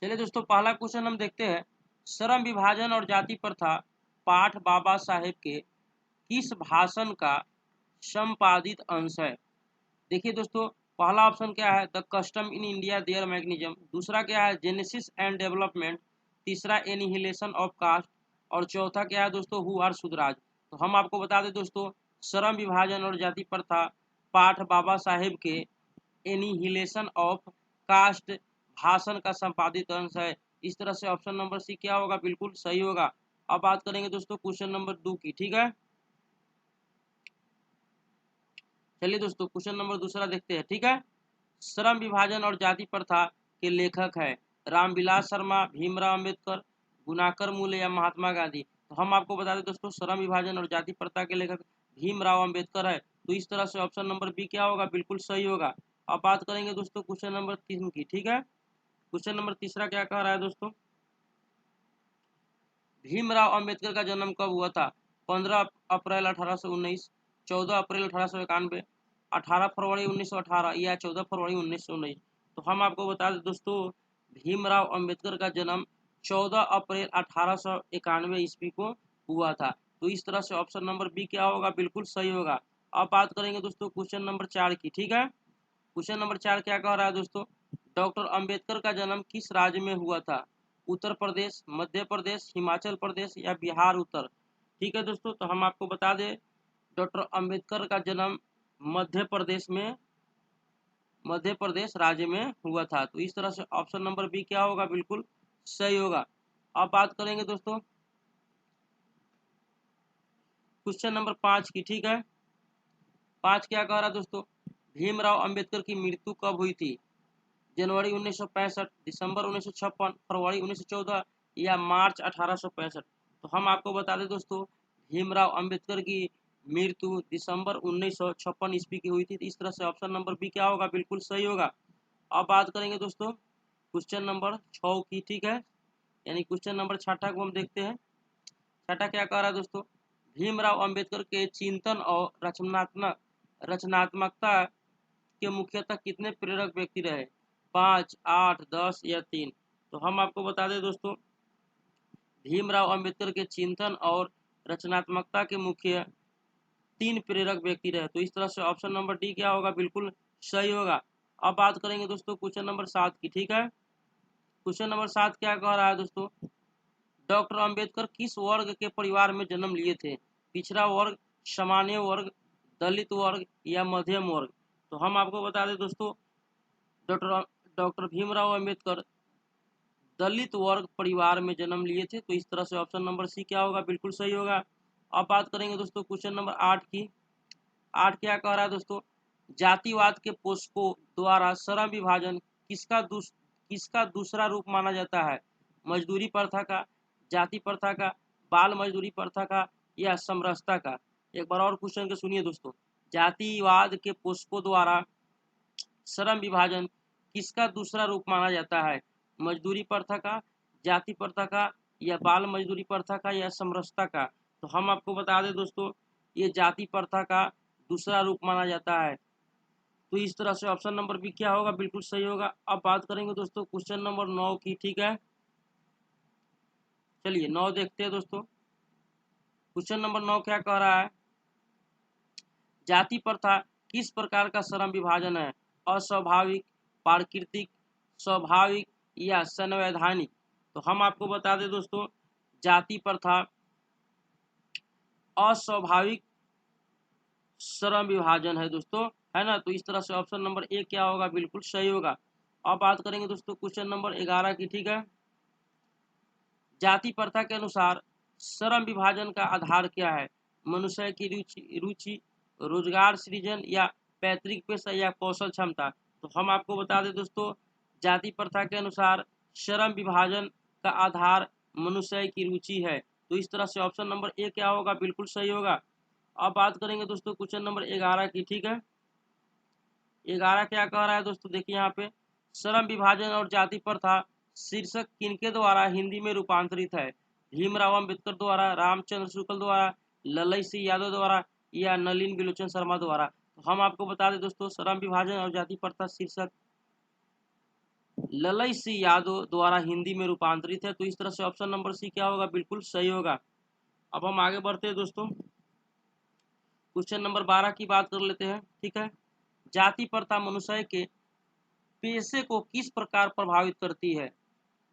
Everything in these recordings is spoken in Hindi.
चलिए दोस्तों, पहला क्वेश्चन हम देखते हैं। श्रम विभाजन और जाति प्रथा पाठ बाबा साहेब के किस भाषण का संपादित अंश है? देखिए दोस्तों, पहला ऑप्शन क्या है, the custom in India their mechanism. दूसरा क्या है, जेनेसिस एंड डेवलपमेंट। तीसरा, एनिहिलेशन ऑफ कास्ट। और चौथा क्या है दोस्तों, हु आर सुधराज। तो हम आपको बता दें दोस्तों, श्रम विभाजन और जाति प्रथा पाठ बाबा साहेब के एनिहिलेशन ऑफ कास्ट भाषण का संपादित अंश है। इस तरह से ऑप्शन नंबर सी क्या होगा, बिल्कुल सही होगा। अब बात करेंगे दोस्तों क्वेश्चन नंबर 2 की, ठीक है। चलिए दोस्तों, क्वेश्चन नंबर दूसरा देखते हैं, ठीक है। श्रम विभाजन और जाति प्रथा के लेखक है रामविलास शर्मा, भीमराव अंबेडकर, गुणाकर मूले या महात्मा गांधी। तो हम आपको बता दें दोस्तों, श्रम विभाजन और जाति प्रथा के लेखक भीमराव अंबेडकर है। तो इस तरह से ऑप्शन नंबर बी क्या होगा, बिल्कुल सही होगा। अब बात करेंगे दोस्तों क्वेश्चन नंबर 3 की, ठीक है। क्वेश्चन नंबर तीसरा क्या कह रहा है दोस्तों, भीमराव अंबेडकर का जन्म कब हुआ था? 15 अप्रैल 1819, 14 अप्रैल 1891, 18 फरवरी 1918 या 14 फरवरी 1919। तो हम आपको बता दें दोस्तों, भीमराव अंबेडकर का जन्म 14 अप्रैल 1891 ईस्वी को हुआ था। तो इस तरह से ऑप्शन नंबर बी क्या होगा, बिल्कुल सही होगा। अब बात करेंगे दोस्तों क्वेश्चन नंबर 4 की, ठीक है। क्वेश्चन नंबर 4 क्या कह रहा है दोस्तों, डॉक्टर अंबेडकर का जन्म किस राज्य में हुआ था? उत्तर प्रदेश, मध्य प्रदेश, हिमाचल प्रदेश या बिहार उत्तर। ठीक है दोस्तों, तो हम आपको बता दें, डॉक्टर अंबेडकर का जन्म मध्य प्रदेश में, मध्य प्रदेश राज्य में हुआ था। तो इस तरह से ऑप्शन नंबर बी क्या होगा, बिल्कुल सही होगा। अब बात करेंगे दोस्तों क्वेश्चन नंबर 5 की, ठीक है। 5 क्या कह रहा है दोस्तों, भीमराव अंबेडकर की मृत्यु कब हुई थी? जनवरी 1965, दिसंबर 1956, फरवरी 1914 या मार्च 1865। तो हम आपको बता दें दोस्तों, भीमराव अंबेडकर की मृत्यु दिसंबर 1956 ईस्वी की हुई थी। इस तरह से ऑप्शन नंबर बी क्या होगा, बिल्कुल सही होगा। अब बात करेंगे दोस्तों क्वेश्चन नंबर 6 की, ठीक है। यानी क्वेश्चन नंबर 6 को हम देखते हैं। 6 क्या कह रहा है दोस्तों, भीमराव अंबेडकर के चिंतन और रचनात्मकता के मुख्यतः कितने प्रेरक व्यक्ति रहे? 5, 8, 10 या 3। तो हम आपको बता दें दोस्तों, भीमराव अंबेडकर के चिंतन और रचनात्मकता के मुख्य 3 प्रेरक व्यक्ति रहे। तो इस तरह से ऑप्शन नंबर डी क्या होगा, बिल्कुल सही होगा। अब बात करेंगे दोस्तों क्वेश्चन नंबर 7 की, ठीक है। क्वेश्चन नंबर 7 क्या कह रहा है दोस्तों, डॉक्टर अंबेडकर किस वर्ग के परिवार में जन्म लिए थे? पिछड़ा वर्ग, सामान्य वर्ग, दलित वर्ग या मध्यम वर्ग। तो हम आपको बता दें दोस्तों, डॉक्टर डॉक्टर भीमराव अंबेडकर दलित वर्ग परिवार में जन्म लिए थे। तो इस तरह से ऑप्शन नंबर सी क्या होगा, बिल्कुल सही होगा। अब बात करेंगे दोस्तों क्वेश्चन नंबर 8 की। 8 क्या कह रहा है दोस्तों, जातिवाद के पोषकों द्वारा श्रम विभाजन किसका दूसरा रूप माना जाता है? मजदूरी प्रथा का, जाति प्रथा का, बाल मजदूरी प्रथा का या समरसता का। एक बार और क्वेश्चन को सुनिए दोस्तों, जातिवाद के पोषकों द्वारा श्रम विभाजन किसका दूसरा रूप माना जाता है? मजदूरी प्रथा का, जाति प्रथा का या बाल मजदूरी प्रथा का या समरसता का। तो हम आपको बता दें दोस्तों, ये जाति प्रथा का दूसरा रूप माना जाता है। तो इस तरह से ऑप्शन नंबर बी क्या होगा, बिल्कुल सही होगा। अब बात करेंगे दोस्तों क्वेश्चन नंबर 9 की, ठीक है। चलिए 9 देखते हैं दोस्तों। क्वेश्चन नंबर 9 क्या कह रहा है, जाति प्रथा किस प्रकार का श्रम विभाजन है? अस्वाभाविक, प्राकृतिक, स्वाभाविक या संवैधानिक। तो हम आपको बता दें दोस्तों, जाति प्रथा अस्वाभाविक श्रम विभाजन है दोस्तों, है ना। तो इस तरह से ऑप्शन नंबर ए क्या होगा, बिल्कुल सही होगा। अब बात करेंगे दोस्तों क्वेश्चन नंबर 11 की, ठीक है। जाति प्रथा के अनुसार श्रम विभाजन का आधार क्या है? मनुष्य की रुचि, रोजगार सृजन या पैतृक पेशा या कौशल क्षमता। तो हम आपको बता दें दोस्तों, जाति प्रथा के अनुसार श्रम विभाजन का आधार मनुष्य की रुचि है। तो इस तरह से ऑप्शन नंबर ए क्या होगा, बिल्कुल सही होगा। अब बात करेंगे दोस्तों क्वेश्चन नंबर 11 की, ठीक है। 11 क्या कह रहा है दोस्तों, देखिए यहाँ पे, श्रम विभाजन और जाति प्रथा शीर्षक किनके द्वारा हिंदी में रूपांतरित है? भीमराव अंबेडकर द्वारा, रामचंद्र शुक्ल द्वारा, ललई सिंह यादव द्वारा या नलिन बिलोचन शर्मा द्वारा। तो हम आपको बता दें दोस्तों, श्रम विभाजन और जाति प्रथा शीर्षक ललई सिंह यादव द्वारा हिंदी में रूपांतरित है। तो इस तरह से ऑप्शन नंबर सी क्या होगा, बिल्कुल सही होगा। अब हम आगे बढ़ते हैं दोस्तों, क्वेश्चन नंबर 12 की बात कर लेते हैं। ठीक है, जाति प्रथा मनुष्य के पेशे को किस प्रकार प्रभावित करती है।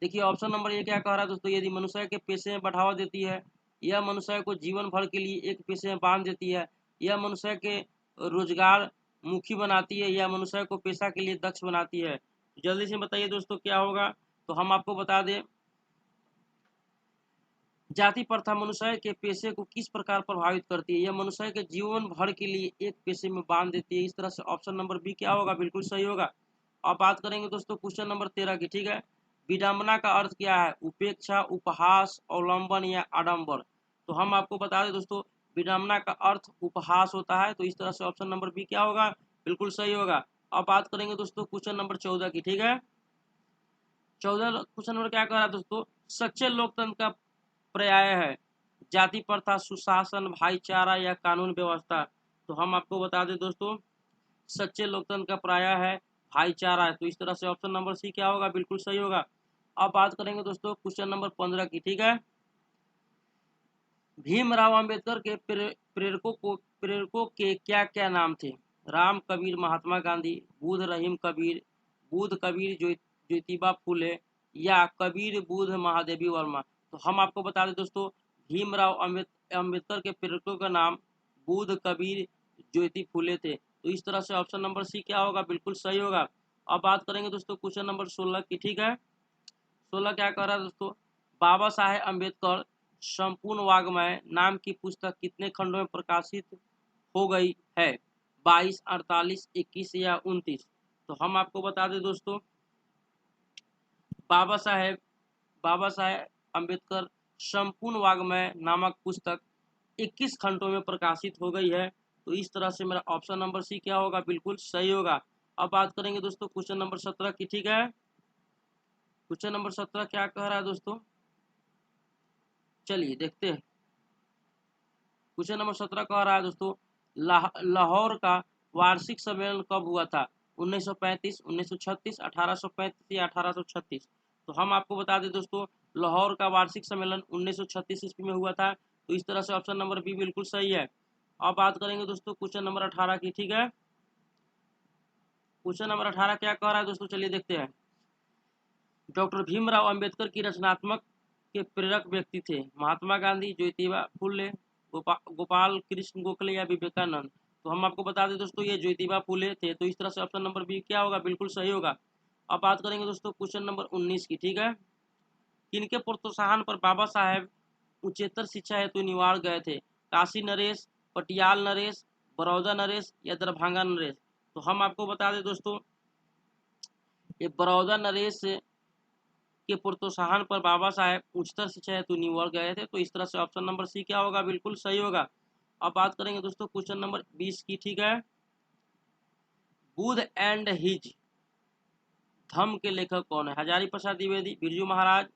देखिए ऑप्शन नंबर ये क्या कह रहा है दोस्तों, यदि मनुष्य के पेशे में बढ़ावा देती है, यह मनुष्य को जीवन भर के लिए एक पेशे में बांध देती है, यह मनुष्य के रोजगार मुखी बनाती है, या मनुष्य को पेशा के लिए दक्ष बनाती है। जल्दी से बताइए दोस्तों क्या होगा। तो हम आपको बता दें, जाति प्रथा मनुष्य के पेशे को किस प्रकार प्रभावित करती है, यह मनुष्य के जीवन भर के लिए एक पेशे में बांध देती है। इस तरह से ऑप्शन नंबर बी क्या होगा, बिल्कुल सही होगा। अब बात करेंगे दोस्तों क्वेश्चन नंबर 13 की। ठीक है, विडंबना का अर्थ क्या है, उपेक्षा, उपहास, अवलंबन या आडंबर। तो हम आपको बता दें दोस्तों, विडंबना का अर्थ उपहास होता है। तो इस तरह से ऑप्शन नंबर बी क्या होगा, बिल्कुल सही होगा। अब बात करेंगे दोस्तों क्वेश्चन नंबर 14 की। ठीक है, 14 क्वेश्चन नंबर क्या कह रहा है दोस्तों, सच्चे लोकतंत्र का पर्याय है जाति प्रथा, सुशासन, भाईचारा या कानून व्यवस्था। तो हम आपको बता दें दोस्तों, सच्चे लोकतंत्र का पर्याय है भाईचारा है। तो इस तरह से ऑप्शन नंबर सी क्या होगा, बिल्कुल सही होगा। अब बात करेंगे दोस्तों क्वेश्चन नंबर 15 की। ठीक है, भीमराव अंबेडकर के प्रेरकों के क्या क्या नाम थे। राम कबीर, महात्मा गांधी, बुद्ध रहीम कबीर, बुद्ध कबीर ज्योतिबा फुले, या कबीर बुद्ध महादेवी वर्मा। तो हम आपको बता दें दोस्तों, भीमराव अंबेडकर के प्रेरकों का नाम बुद्ध कबीर ज्योति फुले थे। तो इस तरह से ऑप्शन नंबर सी क्या होगा, बिल्कुल सही होगा। अब बात करेंगे दोस्तों क्वेश्चन नंबर 16 की। ठीक है, 16 क्या कह रहा है दोस्तों, बाबा साहेब अम्बेडकर संपूर्ण वाग्मय नाम की पुस्तक कितने खंडों में प्रकाशित हो गई है, 22, 48, 21 या 29। तो हम आपको बता दें दोस्तों, बाबा साहेब बाबा साहेब अम्बेडकर संपूर्ण वाग्मय नामक पुस्तक 21 खंडों में प्रकाशित हो गई है। तो इस तरह से मेरा ऑप्शन नंबर सी क्या होगा, बिल्कुल सही होगा। अब बात करेंगे दोस्तों क्वेश्चन नंबर 17 की। ठीक है, क्वेश्चन नंबर 17 क्या कह रहा है दोस्तों, चलिए देखते हैं। क्वेश्चन नंबर 17 कह रहा है दोस्तों, लाहौर का वार्षिक सम्मेलन कब हुआ था, 1935, 1936, 1835 या 1836। तो हम आपको बता दें दोस्तों, लाहौर का वार्षिक सम्मेलन 1936 ईस्वी में हुआ था। तो इस तरह से ऑप्शन नंबर बी बिल्कुल सही है। अब बात करेंगे दोस्तों क्वेश्चन नंबर 18 की। ठीक है, क्वेश्चन नंबर 18 क्या कह रहा है दोस्तों, चलिए देखते हैं। डॉक्टर भीमराव अंबेडकर की रचनात्मक के प्रेरक व्यक्ति थे, महात्मा गांधी, ज्योतिबा फुले, गोपाल कृष्ण गोखले या विवेकानंद। तो हम आपको बता दें दोस्तों, ये ज्योतिबा फुले थे। तो इस तरह से ऑप्शन नंबर बी क्या होगा, बिल्कुल सही होगा। अब बात करेंगे दोस्तों क्वेश्चन नंबर 19 की। ठीक है, किनके प्रोत्साहन पर बाबा साहेब उच्चतर शिक्षा हेतु न्यूयॉर्क गए थे, काशी नरेश, पटियाल नरेश, बड़ौदा नरेश या दरभंगा नरेश। तो हम आपको बता दें दोस्तों, ये बड़ौदा नरेश के प्रोत्साहन पर बाबा साहेब उच्चतर शिक्षा हेतु न्यूयॉर्क गए थे। तो इस तरह से ऑप्शन नंबर सी क्या होगा, बिल्कुल सही होगा। अब बात करेंगे दोस्तों क्वेश्चन नंबर 20 की। ठीक है, बुद्ध एंड हिज धम्म के लेखक कौन है, हजारी प्रसाद द्विवेदी, बिरजू महाराज,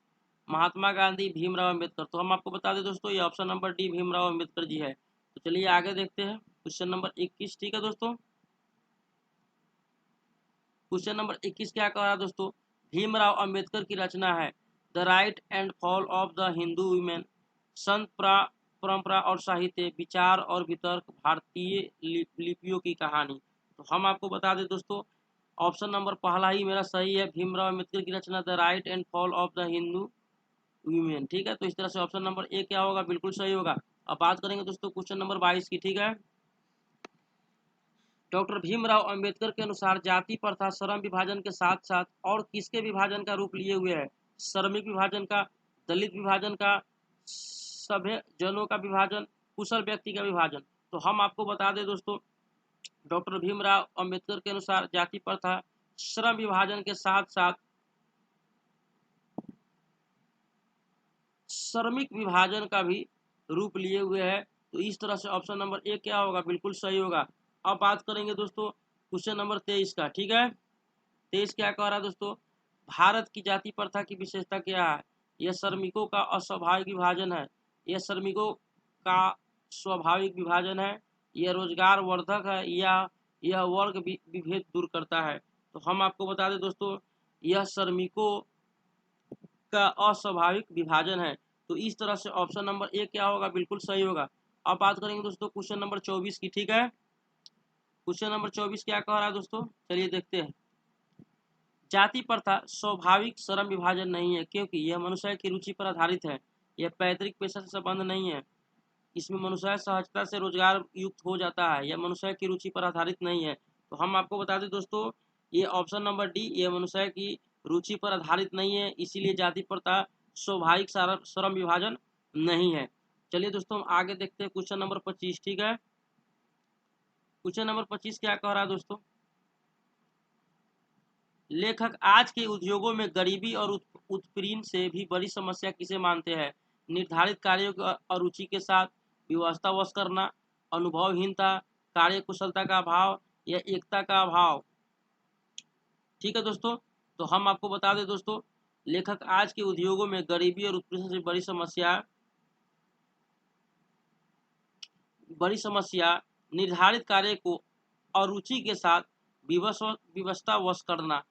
महात्मा गांधी, भीमराव अम्बेडकर। तो हम आपको बता दें दोस्तों, ये option number D Bhimrao Ambedkar ji है। तो चलिए आगे देखते हैं क्वेश्चन नंबर 21। ठीक है दोस्तों, क्वेश्चन नंबर 21 क्या कह रहा है दोस्तों, भीमराव अंबेडकर की रचना है the rise and fall of the Hindu women, संत परंपरा और साहित्य, विचार और वितर्क, भारतीय लिपियों की कहानी। तो हम आपको बता दें दोस्तों, ऑप्शन नंबर पहला ही मेरा सही है, भीमराव अंबेडकर की रचना the rise and fall of the Hindu women. ठीक है, तो इस तरह से ऑप्शन नंबर ए क्या होगा, बिल्कुल सही होगा। अब बात करेंगे दोस्तों क्वेश्चन नंबर 22 की। ठीक है, डॉक्टर भीमराव अंबेडकर के अनुसार जाति प्रथा श्रम विभाजन के साथ साथ और किसके विभाजन का रूप लिए हुए है, श्रमिक विभाजन का, दलित विभाजन का, सभ्य जनों का विभाजन, कुशल व्यक्ति का विभाजन। तो हम आपको बता दें दोस्तों, डॉक्टर भीमराव अंबेडकर के अनुसार जाति प्रथा श्रम विभाजन के साथ साथ श्रमिक विभाजन का भी रूप लिए हुए है। तो इस तरह से ऑप्शन नंबर ए क्या होगा, बिल्कुल सही होगा। अब बात करेंगे दोस्तों क्वेश्चन नंबर 23 का। ठीक है, 23 क्या कह रहा है दोस्तों, भारत की जाति प्रथा की विशेषता क्या है, यह श्रमिकों का अस्वाभाविक विभाजन है, यह श्रमिकों का स्वाभाविक विभाजन है, यह रोजगार वर्धक है, या यह वर्ग विभेद दूर करता है। तो हम आपको बता दें दोस्तों, यह श्रमिकों का अस्वाभाविक विभाजन है। तो इस तरह से ऑप्शन नंबर ए क्या होगा, बिल्कुल सही होगा। अब बात करेंगे दोस्तों क्वेश्चन नंबर 24 की, ठीक है। क्वेश्चन नंबर 24 क्या कह रहा है दोस्तों, चलिए देखते हैं। जाति प्रथा स्वाभाविक श्रम विभाजन नहीं है, क्योंकि यह मनुष्य की रुचि पर आधारित है। यह पैतृक पेशा से संबंध नहीं है। इसमें मनुष्य सहजता से रोजगार युक्त हो जाता है। यह मनुष्य की रुचि पर आधारित नहीं है। तो हम आपको बता दें दोस्तों, ये ऑप्शन नंबर डी, ये मनुष्य की रुचि पर आधारित नहीं है, इसीलिए जाति प्रथा स्वाभाविक श्रम विभाजन नहीं है। चलिए दोस्तों हम आगे देखते हैं क्वेश्चन नंबर 25, ठीक है। क्वेश्चन नंबर 25 क्या कह रहा है दोस्तों, लेखक आज के उद्योगों में गरीबी और उत्पीड़न से भी बड़ी समस्या किसे मानते हैं। निर्धारित कार्यों की अरुचि के साथ व्यवस्थावश करना, अनुभवहीनता, कार्य कुशलता का अभाव या एकता का अभाव। ठीक है दोस्तों, तो हम आपको बता दें दोस्तों, लेखक आज के उद्योगों में गरीबी और उत्पीड़न से बड़ी समस्या निर्धारित कार्य को अरुचि के साथ व्यवस्थावश करना,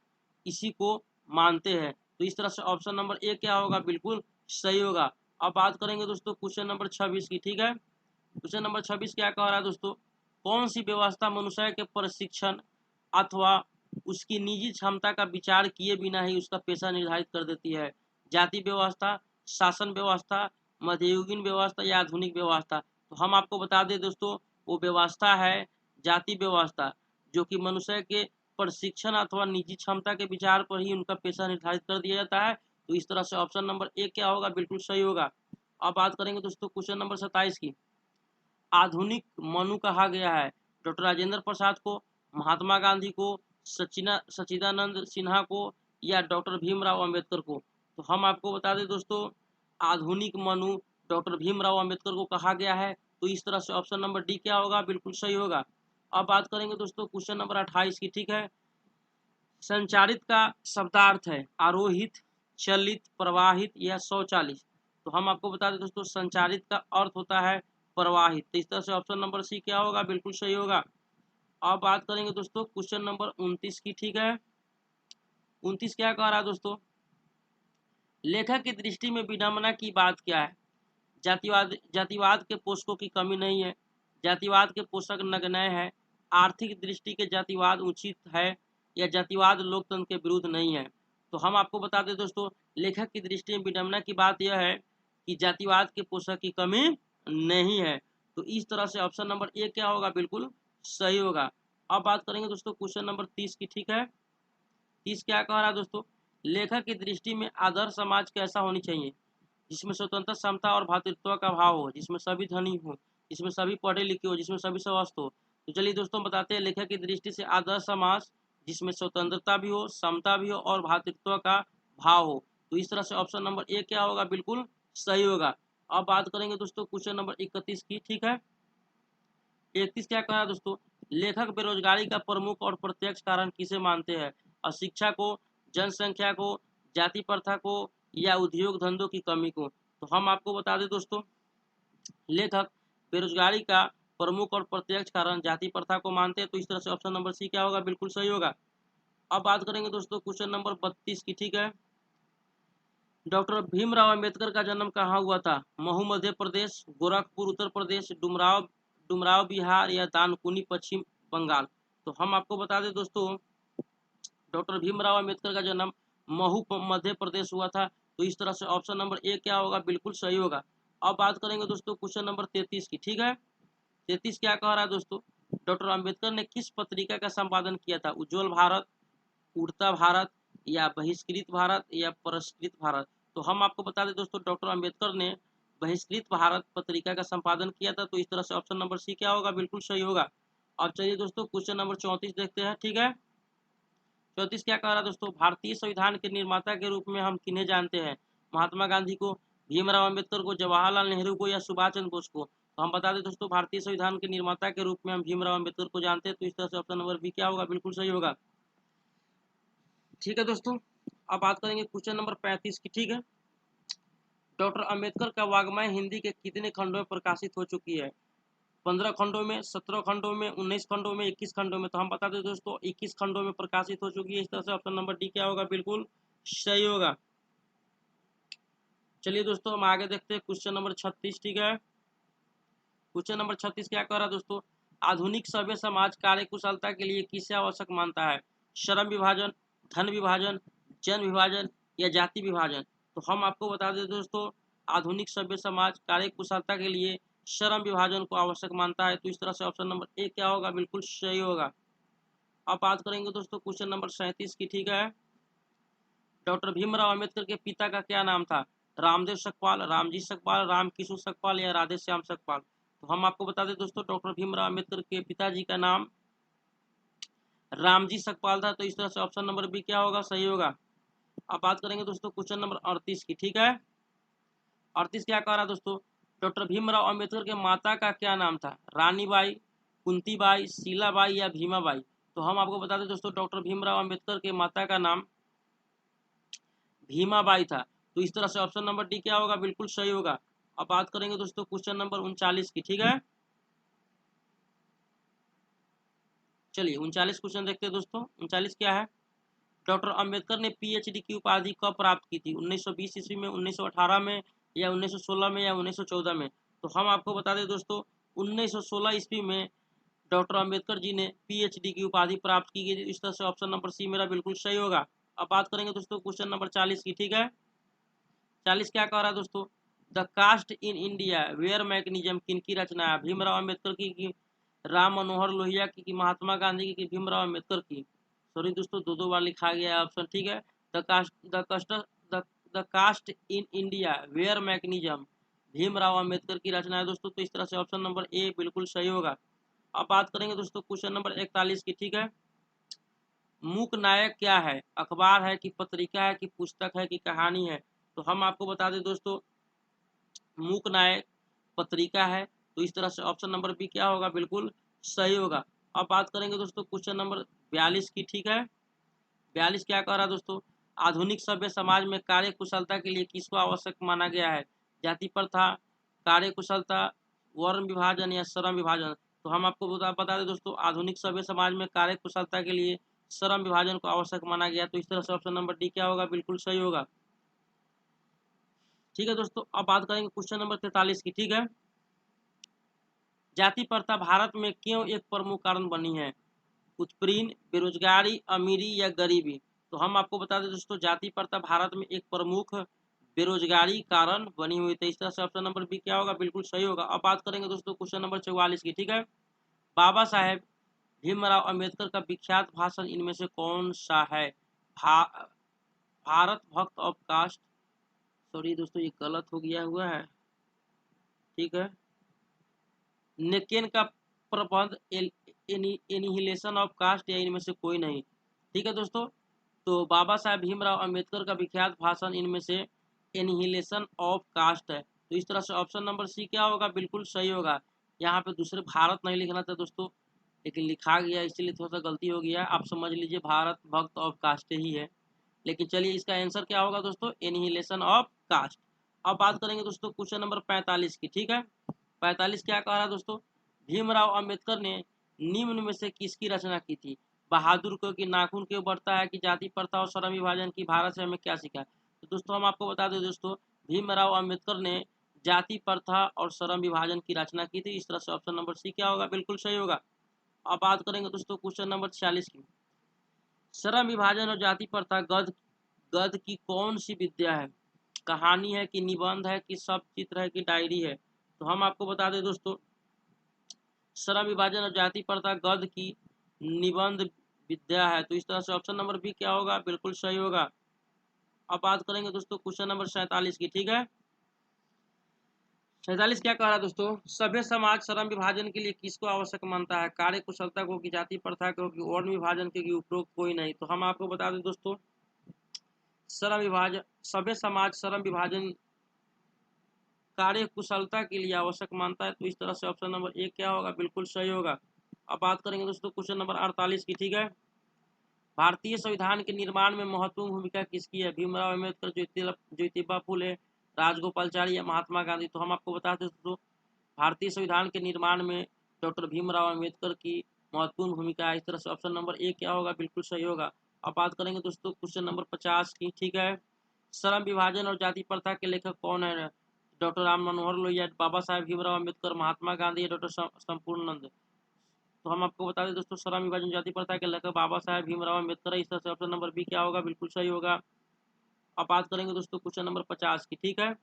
इसी को मानते हैं। तो इस तरह से ऑप्शन नंबर ए क्या होगा, बिल्कुल सही होगा। अब बात करेंगे दोस्तों क्वेश्चन नंबर 26 की, ठीक है। क्वेश्चन नंबर 26 क्या कह रहा है दोस्तों, कौन सी व्यवस्था मनुष्य के प्रशिक्षण अथवा उसकी निजी क्षमता का विचार किए बिना ही उसका पेशा निर्धारित कर देती है। जाति व्यवस्था, शासन व्यवस्था, मध्ययुगीन व्यवस्था या आधुनिक व्यवस्था। तो हम आपको बता दें दोस्तों, वो व्यवस्था है जाति व्यवस्था, जो कि मनुष्य के प्रशिक्षण अथवा निजी क्षमता के विचार पर ही उनका पेशा निर्धारित कर दिया जाता है। तो इस तरह से ऑप्शन नंबर ए क्या होगा, बिल्कुल सही होगा। अब बात करेंगे दोस्तों क्वेश्चन नंबर 27 की। आधुनिक मनु कहा गया है डॉक्टर राजेंद्र प्रसाद को, महात्मा गांधी को, सच्चिदानंद सिन्हा को या डॉक्टर भीमराव अंबेडकर को। तो हम आपको बता दें दोस्तों, आधुनिक मनु डॉक्टर भीमराव अंबेडकर को कहा गया है। तो इस तरह से ऑप्शन नंबर डी क्या होगा, बिल्कुल सही होगा। अब बात करेंगे दोस्तों क्वेश्चन नंबर 28 की, ठीक है। संचारित का शब्दार्थ है आरोहित, चलित, प्रवाहित या स्वचालित। तो हम आपको बता दें दोस्तों, संचारित का अर्थ होता है प्रवाहित। तो इस तरह से ऑप्शन नंबर सी क्या होगा, बिल्कुल सही होगा। अब बात करेंगे दोस्तों क्वेश्चन नंबर 29 की, ठीक है। 29 क्या कह रहा है दोस्तों, लेखक की दृष्टि में विडंबना की बात क्या है। जातिवाद के पोषकों की कमी नहीं है। जातिवाद के पोषक नग्नय है। आर्थिक दृष्टि के जातिवाद उचित है या जातिवाद लोकतंत्र के विरुद्ध नहीं है। तो हम आपको बता दें दोस्तों, लेखक की दृष्टि में विडंबना की बात यह है कि जातिवाद के पोषक की कमी नहीं है। तो इस तरह से ऑप्शन नंबर ए क्या होगा, बिल्कुल सही होगा। अब बात करेंगे दोस्तों क्वेश्चन नंबर 30 की, ठीक है। 30 क्या कह रहा है दोस्तों, लेखक की दृष्टि में आदर्श समाज कैसा होनी चाहिए, जिसमें स्वतंत्र, समता और भातृत्व का भाव हो, जिसमें सभी धनी हो, जिसमें सभी पढ़े लिखे हो, जिसमें सभी स्वस्थ हो। तो चलिए दोस्तों बताते हैं लेखक की दृष्टि से आदर्श समाज जिसमें स्वतंत्रता भी हो, समता भी हो और भातृत्व का भाव हो। तो इस तरह से ऑप्शन नंबर ए क्या होगा, बिल्कुल सही होगा। अब बात करेंगे दोस्तों क्वेश्चन नंबर 31 की, ठीक है। 31 क्या कह रहा है दोस्तों, लेखक बेरोजगारी का प्रमुख और प्रत्यक्ष कारण किसे मानते हैं, अशिक्षा को, जनसंख्या को, जाति प्रथा को या उद्योग धंधों की कमी को। तो हम आपको बता दें दोस्तों, लेखक बेरोजगारी का प्रमुख और प्रत्यक्ष कारण जाति प्रथा को मानते हैं। तो इस तरह से ऑप्शन नंबर सी क्या होगा, बिल्कुल सही होगा। अब बात करेंगे दोस्तों क्वेश्चन नंबर 32 की, ठीक है। डॉक्टर भीमराव अंबेडकर का जन्म कहाँ हुआ था, महू मध्य प्रदेश, गोरखपुर उत्तर प्रदेश, डुमराव बिहार या दानकुनी पश्चिम बंगाल। तो हम आपको बता दें दोस्तों, डॉक्टर भीमराव अंबेडकर का जन्म महू मध्य प्रदेश हुआ था। तो इस तरह से ऑप्शन नंबर ए क्या होगा, बिल्कुल सही होगा। अब बात करेंगे दोस्तों क्वेश्चन नंबर 33 की, ठीक है। 33 क्या कह रहा है दोस्तों, डॉक्टर अंबेडकर ने किस पत्रिका का संपादन किया था, उज्ज्वल भारत, उड़ता भारत या बहिष्कृत भारत या पुरस्कृत भारत। तो हम आपको बता दें दोस्तों, डॉक्टर अंबेडकर ने बहिष्कृत भारत पत्रिका का संपादन किया था। तो इस तरह से ऑप्शन नंबर सी क्या होगा, बिल्कुल सही होगा। अब चलिए दोस्तों क्वेश्चन नंबर 34 देखते हैं, ठीक है। 34 क्या कह रहा है दोस्तों, भारतीय संविधान के निर्माता के रूप में हम किन्हें जानते हैं, महात्मा गांधी को, भीमराव अंबेडकर को, जवाहरलाल नेहरू को या सुभाष चंद्र बोस को। तो हम बता दें दोस्तों, भारतीय संविधान के निर्माता के रूप में हम भीमराव अंबेडकर को जानते हैं। तो इस तरह से ऑप्शन नंबर बी क्या होगा, बिल्कुल सही होगा। ठीक है दोस्तों, अब बात करेंगे क्वेश्चन नंबर 35 की, ठीक है। डॉक्टर अंबेडकर का वाग्मय हिंदी के कितने खंडों में प्रकाशित हो चुकी है, 15 खंडों में, 17 खंडों में, 19 खंडों में, 21 खंडों में। तो हम बता दें दोस्तों 21 खंडों में प्रकाशित हो चुकी है। इस तरह से ऑप्शन नंबर डी क्या होगा, बिल्कुल सही होगा। चलिए दोस्तों हम आगे देखते हैं क्वेश्चन नंबर 36। ठीक है, क्वेश्चन नंबर 36 क्या कह रहा है दोस्तों, आधुनिक सभ्य समाज कार्यकुशलता के लिए किसे आवश्यक मानता है, श्रम विभाजन, धन विभाजन, जन विभाजन या जाति विभाजन। तो हम आपको बता दें दोस्तों आधुनिक सभ्य समाज कार्यकुशलता के लिए श्रम विभाजन को आवश्यक मानता है। तो इस तरह से ऑप्शन नंबर ए क्या होगा, बिल्कुल सही होगा। अब बात करेंगे दोस्तों क्वेश्चन नंबर 37 की। ठीक है, डॉक्टर भीमराव अंबेडकर के पिता का क्या नाम था, रामदेव सकपाल, रामजी सकपाल, रामकिशोर सकपाल या राधेश्याम सकपाल। तो हम आपको बता दें दोस्तों डॉक्टर भीमराव अंबेडकर के पिताजी का नाम रामजी सकपाल था। तो इस तरह से ऑप्शन नंबर बी क्या होगा, सही होगा। अब बात करेंगे दोस्तों क्वेश्चन नंबर 38 की। ठीक है, 38 क्या कह रहा है दोस्तों, डॉक्टर भीमराव अंबेडकर के माता का क्या नाम था, रानीबाई, कुंतीबाई, शीलाबाई या भीमाबाई। तो हम आपको बता दें दोस्तों डॉक्टर भीमराव अंबेडकर के माता का नाम भीमाबाई था। तो इस तरह से ऑप्शन नंबर डी क्या होगा, बिल्कुल सही होगा। अब बात करेंगे दोस्तों क्वेश्चन नंबर 39 की। ठीक है, चलिए 39 क्वेश्चन देखते हैं दोस्तों। 39 क्या है, डॉक्टर अंबेडकर ने पीएचडी की उपाधि कब प्राप्त की थी, 1920 ईस्वी में, 1918 में या 1916 में या 1914 में। तो हम आपको बता दें दोस्तों 1916 ईस्वी में डॉक्टर अंबेडकर जी ने पीएचडी की उपाधि प्राप्त की गई। इस तरह से ऑप्शन नंबर सी मेरा बिल्कुल सही होगा। अब बात करेंगे दोस्तों क्वेश्चन नंबर 40 की। ठीक है, 40 क्या कह रहा है दोस्तों, the caste in India where mechanism किनकी रचना है, भीमराव अंबेडकर की राम मनोहर लोहिया की महात्मा गांधी की भीमराव अंबेडकर की। सॉरी दोस्तों दो दो बार लिखा गया है ऑप्शन। ठीक है, the caste in India where mechanism Bhimrao Ambedkar की रचना है दोस्तों। तो इस तरह से ऑप्शन नंबर ए बिल्कुल सही होगा। अब बात करेंगे दोस्तों क्वेश्चन नंबर 41 की। ठीक है, मूक नायक क्या है, अखबार है कि पत्रिका है कि पुस्तक है कि कहानी है। तो हम आपको बता दें दोस्तों मूक नायक पत्रिका है। तो इस तरह से ऑप्शन नंबर बी क्या होगा, बिल्कुल सही होगा। अब बात करेंगे दोस्तों क्वेश्चन नंबर 42 की। ठीक है, 42 क्या कह रहा है दोस्तों, आधुनिक सभ्य समाज में कार्य कुशलता के लिए किसको आवश्यक माना गया है, जाति प्रथा, कार्य कुशलता, वर्ण विभाजन या श्रम विभाजन। तो हम आपको बता दें दोस्तों आधुनिक सभ्य समाज में कार्य कुशलता के लिए श्रम विभाजन को आवश्यक माना गया। तो इस तरह से ऑप्शन नंबर डी क्या होगा, बिल्कुल सही होगा। ठीक है दोस्तों, अब बात करेंगे क्वेश्चन नंबर 43 की। ठीक है, जाति प्रथा भारत में क्यों एक प्रमुख कारण बनी है, उत्पीड़न, बेरोजगारी, अमीरी या गरीबी। तो हम आपको बता दें दोस्तों जाति प्रथा भारत में एक प्रमुख बेरोजगारी कारण बनी हुई थी। इस तरह से ऑप्शन नंबर बी क्या होगा, बिल्कुल सही होगा। अब बात करेंगे दोस्तों क्वेश्चन नंबर 44 की। ठीक है, बाबा साहेब भीमराव अंबेडकर का विख्यात भाषण इनमें से कौन सा है, भा, भारत भक्त ऑफ कास्ट, सॉरी दोस्तों ये गलत हो गया हुआ है। ठीक है, नेकेन का प्रबंध, एनिहिलेशन ऑफ कास्ट या इनमें से कोई नहीं। ठीक है दोस्तों, तो बाबा साहेब भीमराव अंबेडकर का विख्यात भाषण इनमें से एनिहिलेशन ऑफ कास्ट है। तो इस तरह से ऑप्शन नंबर सी क्या होगा, बिल्कुल सही होगा। यहाँ पे दूसरे भारत नहीं लिखना था दोस्तों, लेकिन लिखा गया इसलिए थोड़ा सा गलती हो गया। आप समझ लीजिए भारत भक्त ऑफ कास्ट ही है। लेकिन चलिए इसका आंसर क्या होगा दोस्तों, एनिहिलेशन ऑफ कास्ट। अब बात करेंगे दोस्तों क्वेश्चन नंबर 45 की। ठीक है, 45 क्या कह रहा है दोस्तों, भीमराव अंबेडकर ने निम्न में से किसकी रचना की थी, बहादुर को कि नाखून क्यों बढ़ता है कि जाति प्रथा और श्रम विभाजन की भारत से हमें क्या सीखा। तो दोस्तों हम आपको बता दें दोस्तों भीमराव अंबेडकर ने जाति प्रथा और श्रम विभाजन की रचना की थी। इस तरह से ऑप्शन नंबर सी क्या होगा, बिल्कुल सही होगा। अब बात करेंगे दोस्तों क्वेश्चन नंबर 46 की, श्रम विभाजन और जाति प्रथा गद गद की कौन सी विद्या है, कहानी है कि निबंध है कि सब चित्र है कि डायरी है। तो हम आपको बता दें दोस्तों श्रम विभाजन और जाति प्रथा गद की निबंध विद्या है। तो इस तरह से ऑप्शन नंबर बी क्या होगा, बिल्कुल सही होगा। अब बात करेंगे दोस्तों क्वेश्चन नंबर 47 की। ठीक है, 47 क्या कह रहा है दोस्तों, सभ्य समाज श्रम विभाजन के लिए किसको आवश्यक मानता है, कार्य कुशलता को कि जाति प्रथा को कि वर्ण विभाजन के कि उपरोक्त कोई नहीं। तो हम आपको बता दें दोस्तों श्रम विभाजन, सभ्य समाज श्रम विभाजन कार्य कुशलता के लिए आवश्यक मानता है। तो इस तरह से ऑप्शन नंबर एक क्या होगा, बिल्कुल सही होगा। अब बात करेंगे दोस्तों क्वेश्चन नंबर 48 की। ठीक है, भारतीय संविधान के निर्माण में महत्वपूर्ण भूमिका किसकी है, भीमराव अम्बेडकर, ज्योतिबा फुले, राजगोपालाचारी या महात्मा गांधी। तो हम आपको बताते दोस्तों भारतीय संविधान के निर्माण में डॉक्टर भीमराव अम्बेडकर की महत्वपूर्ण भूमिका है। इस तरह से ऑप्शन नंबर ए क्या होगा, बिल्कुल सही होगा। अब बात करेंगे दोस्तों क्वेश्चन नंबर 50 की, ठीक है। श्रम विभाजन और जाति प्रथा के लेखक कौन है? डॉक्टर राम मनोहर लोहिया, बाबा साहेब भीमराव अम्बेडकर, महात्मा गांधी या डॉक्टर संपूर्णानंद। तो हम आपको बता दें दोस्तों, श्रम विभाजन जाति प्रथा के लेखक बाबा साहेब भीमराव अम्बेडकर है। इस तरह से ऑप्शन नंबर बी क्या होगा, बिल्कुल सही होगा। अब बात करेंगे दोस्तों क्वेश्चन नंबर 50 की, ठीक है।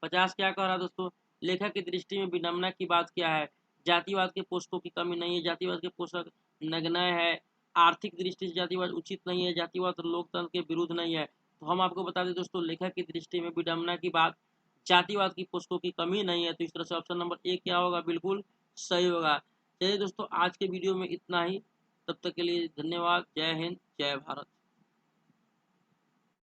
50 क्या कह रहा है दोस्तों, लेखक की दृष्टि में विडंबना की बात क्या है? जातिवाद के पोषकों की कमी नहीं है, जातिवाद के पोषक नग्न है, आर्थिक दृष्टि से जातिवाद उचित नहीं है, जातिवाद लोकतंत्र के विरुद्ध नहीं है। तो हम आपको बता दें दोस्तों, लेखक की दृष्टि में विडंबना की बात, जातिवाद की पोषकों की कमी नहीं है। तो इस तरह से ऑप्शन नंबर ए क्या होगा, बिल्कुल सही होगा। चलिए दोस्तों, आज के वीडियो में इतना ही। तब तक के लिए धन्यवाद। जय हिंद, जय भारत।